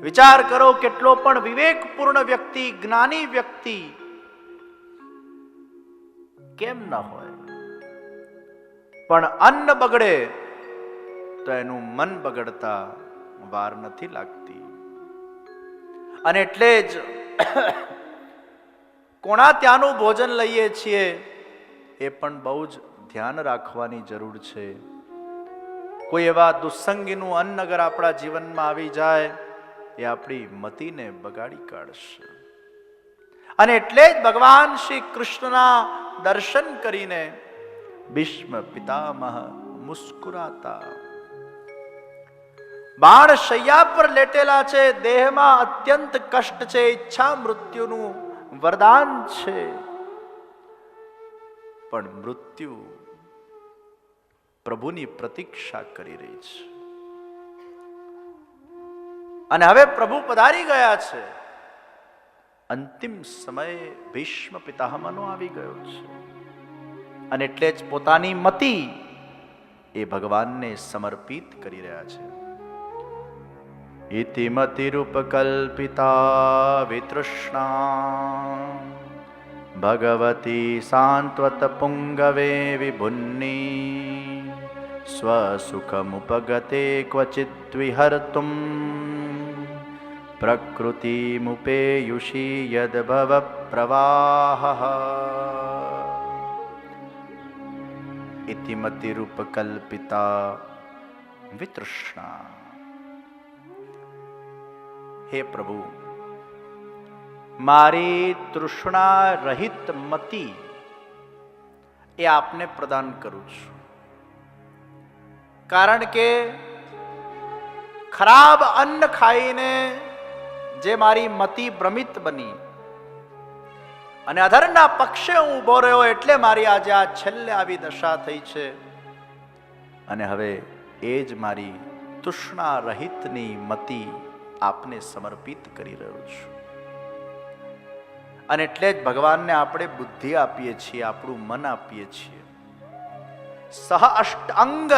વિચાર કરો, કેટલો પણ વિવેકપૂર્ણ વ્યક્તિ, જ્ઞાની વ્યક્તિ કેમ ન હોય, પણ અન્ન બગડે તો એનું મન બગડતા વાર નથી લાગતી. અને એટલે જ કોણા ત્યાંનું ભોજન લઈએ છીએ એ પણ બહુ જ ધ્યાન રાખવાની જરૂર છે. કોઈ એવા દુસ્સંગીનું અન્ન અગર આપણા જીવનમાં આવી જાય એ આપણી મતિને બગાડી કાઢશે. અને એટલે જ ભગવાન શ્રી કૃષ્ણના દર્શન કરીને ભીષ્મ પિતામહ મુસ્કુરાતા, બાણ શૈયા પર લેટેલા છે, દેહમાં અત્યંત કષ્ટ છે, ઈચ્છા મૃત્યુનું વરદાન છે, પણ મૃત્યુ પ્રભુની પ્રતીક્ષા કરી રહી છે. અને હવે પ્રભુ પધારી ગયા છે. અંતિમ સમય ભીષ્મ પિતામહનો આવી ગયો છે. અને એટલે જ પોતાની મતિ એ ભગવાનને સમર્પિત કરી રહ્યા છે. ઇતિ મતિરૂપકલ્પિતા વિતૃષ્ણા ભગવતી સાંત્વત પુંગવે વિભુન્ની સ્વસુખમુપગતે ક્વચિત વિહર્તુમ પ્રકૃતિમુપેયુષી યદ્ભવ પ્રવાહ. ઇતિ મતિરૂપકલ્પિતા વિતૃષ્ણા. હે પ્રભુ, મારી તૃષ્ણા રહિત મતિ એ આપને પ્રદાન કરું છું. કારણ કે ખરાબ અન્ન ખાઈને જે મારી મતિ ભ્રમિત બની અને અધરના પક્ષે હું ઉભો રહ્યો, એટલે મારી આજે આ છેલ્લે આવી દશા થઈ છે. અને હવે એ જ મારી તૃષ્ણા રહિતની મતિ આપને સમર્પિત કરી રહ્યો છું. અને એટલે જ ભગવાનને આપણે બુદ્ધિ આપીએ છીએ, આપણું મન આપીએ છીએ. સહ અષ્ટાંગ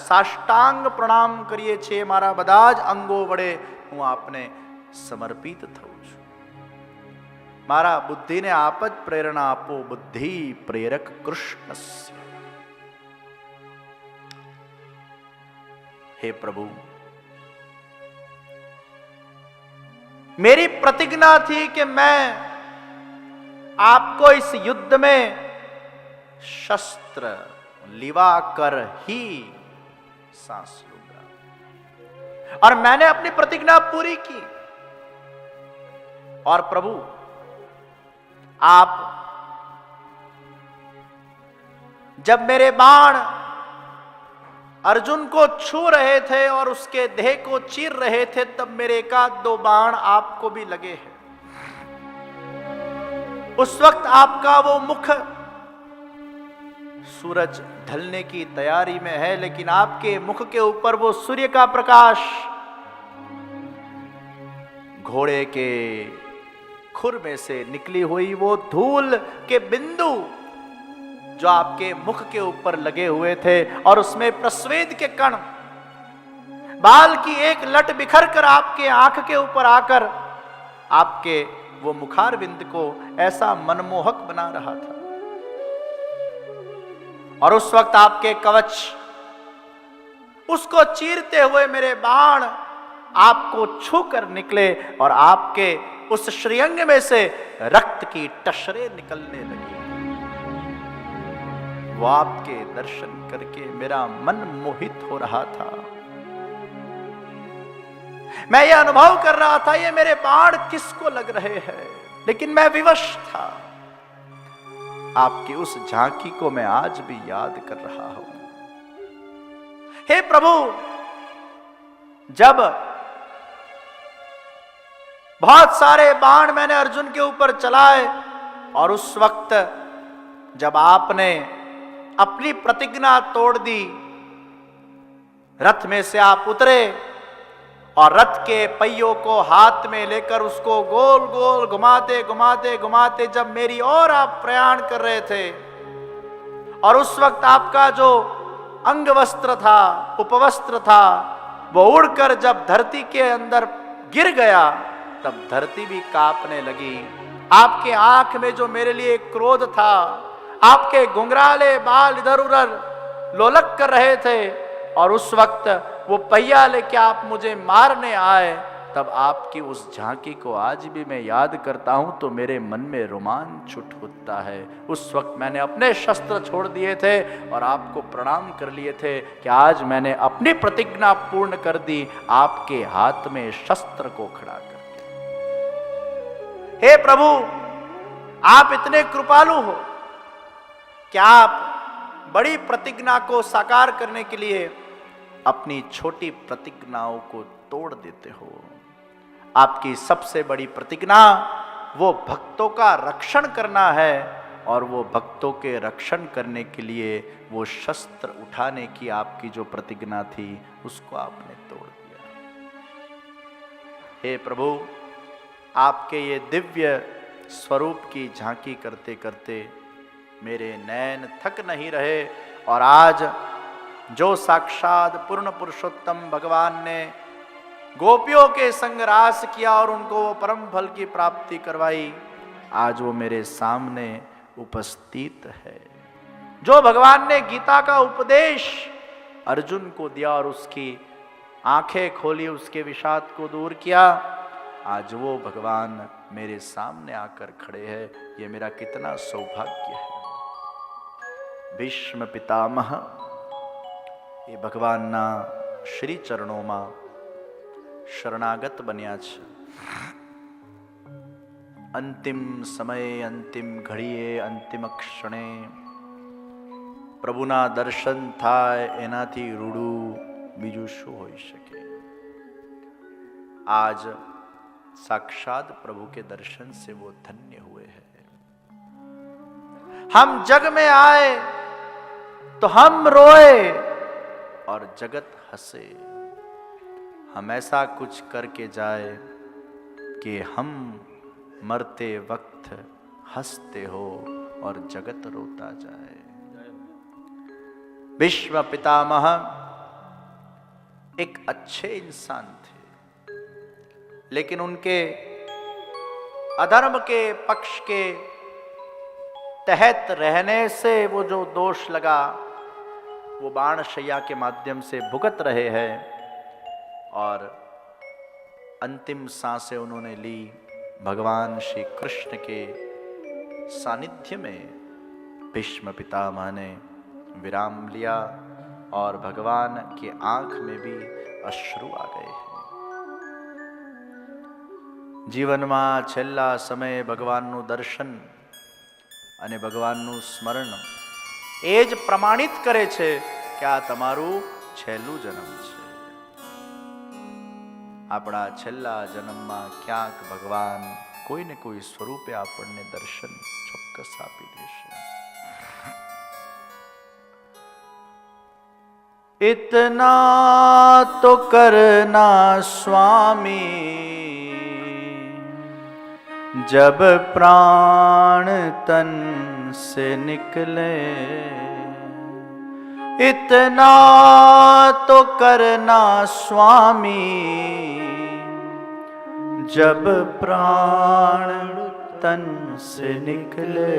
સાષ્ટાંગ પ્રણામ કરીએ છીએ. મારા બધા જ અંગો વડે હું આપને સમર્પિત થઉં છું. મારા બુદ્ધિને આપ જ પ્રેરણા આપો. બુદ્ધિ પ્રેરક કૃષ્ણસ્ય. हे प्रभु, मेरी प्रतिज्ञा थी कि मैं आपको इस युद्ध में शस्त्र लिवा कर ही सांस लूंगा, और मैंने अपनी प्रतिज्ञा पूरी की. और प्रभु, आप जब मेरे बाण अर्जुन को छू रहे थे और उसके देह को चीर रहे थे, तब मेरे एकाध दो बाण आपको भी लगे हैं. उस वक्त आपका वो मुख सूरज ढलने की तैयारी में है, लेकिन आपके मुख के ऊपर वो सूर्य का प्रकाश घोड़े के खुर में से निकली हुई वो धूल के बिंदु जो आपके मुख के ऊपर लगे हुए थे, और उसमें प्रस्वेद के कण, बाल की एक लट बिखर कर आपके आंख के ऊपर आकर आपके वो मुखारविंद को ऐसा मनमोहक बना रहा था. और उस वक्त आपके कवच, उसको चीरते हुए मेरे बाण आपको छू कर निकले, और आपके उस श्रीअंग में से रक्त की टशरे निकलने लगी. वो आपके दर्शन करके मेरा मन मोहित हो रहा था. मैं ये अनुभव कर रहा था, ये मेरे बाण किसको लग रहे हैं, लेकिन मैं विवश था. आपकी उस झांकी को मैं आज भी याद कर रहा हूं. हे प्रभु, जब बहुत सारे बाण मैंने अर्जुन के ऊपर चलाए, और उस वक्त जब आपने अपनी प्रतिज्ञा तोड़ दी, रथ में से आप उतरे और रथ के पहियों को हाथ में लेकर उसको गोल गोल घुमाते घुमाते घुमाते जब मेरी ओर आप प्रयाण कर रहे थे, और उस वक्त आपका जो अंग वस्त्र था, उपवस्त्र था, वो उड़कर जब धरती के अंदर गिर गया तब धरती भी कांपने लगी। आपके आंख में जो मेरे लिए क्रोध था, आपके घुंघराले बाल इधर उधर लोलक कर रहे थे, और उस वक्त वो पहिया लेके आप मुझे मारने आए, तब आपकी उस झांकी को आज भी मैं याद करता हूं तो मेरे मन में रोमांच उठ उठता है। उस वक्त मैंने अपने शस्त्र छोड़ दिए थे और आपको प्रणाम कर लिए थे कि आज मैंने अपनी प्रतिज्ञा पूर्ण कर दी, आपके हाथ में शस्त्र को खड़ा करके। हे प्रभु, आप इतने कृपालु हो कि आप बड़ी प्रतिज्ञा को साकार करने के लिए अपनी छोटी प्रतिज्ञाओं को तोड़ देते हो। आपकी सबसे बड़ी प्रतिज्ञा वो भक्तों का रक्षण करना है, और वो भक्तों के रक्षण करने के लिए वो शस्त्र उठाने की आपकी जो प्रतिज्ञा थी उसको आपने तोड़ दिया। हे प्रभु, आपके ये दिव्य स्वरूप की झांकी करते करते मेरे नैन थक नहीं रहे, और आज जो साक्षात पूर्ण पुरुषोत्तम भगवान ने गोपियों के संग रास किया और उनको वो परम फल की प्राप्ति करवाई, आज वो मेरे सामने उपस्थित है। जो भगवान ने गीता का उपदेश अर्जुन को दिया और उसकी आंखें खोली, उसके विषाद को दूर किया, आज वो भगवान मेरे सामने आकर खड़े हैं। ये मेरा कितना सौभाग्य है। भीष्म पितामह એ ભગવાનના શ્રી ચરણોમાં શરણાગત બન્યા છે। અંતિમ સમયે, અંતિમ ઘડીએ, અંતિમ ક્ષણે પ્રભુના દર્શન થાય એનાથી રૂડું બીજું શું હોઈ શકે। आज साक्षात प्रभु के दर्शन से वो धन्य हुए हैं। हम जग में आए तो हम रोए और जगत हंसे। हम ऐसा कुछ करके जाए कि हम मरते वक्त हंसते हो और जगत रोता जाए। विश्व पितामह एक अच्छे इंसान थे, लेकिन उनके अधर्म के पक्ष के तहत रहने से वो जो दोष लगा वो बाण शैया के माध्यम से भुगत रहे हैं, और अंतिम सांसें उन्होंने ली भगवान श्री कृष्ण के सानिध्य में। भीष्म पितामह ने विराम लिया और भगवान की आंख में भी अश्रु आ गए हैं। जीवનમાં છેલ્લા સમયે ભગવાનનું દર્શન અને ભગવાનનું સ્મરણ એ જ પ્રમાણિત કરે છે કે આ તમારું છેલ્લું જન્મ છે। આપણા છેલ્લા જન્મમાં ક્યાંક ભગવાન કોઈ ને કોઈ સ્વરૂપે આપણને દર્શન ચોક્કસ આપી દેશે। इतना तो करना स्वामी जब प्राण तन से निकले। इतना तो करना स्वामी जब प्राण तन से निकले।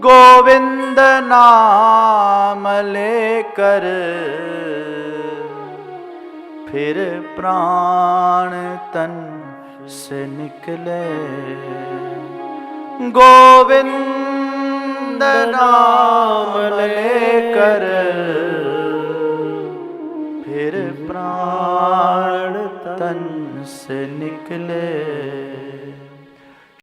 गोविंद नाम लेकर फिर प्राण तन से निकले। गोविंद नाम लेकर फिर प्राण तन से निकले।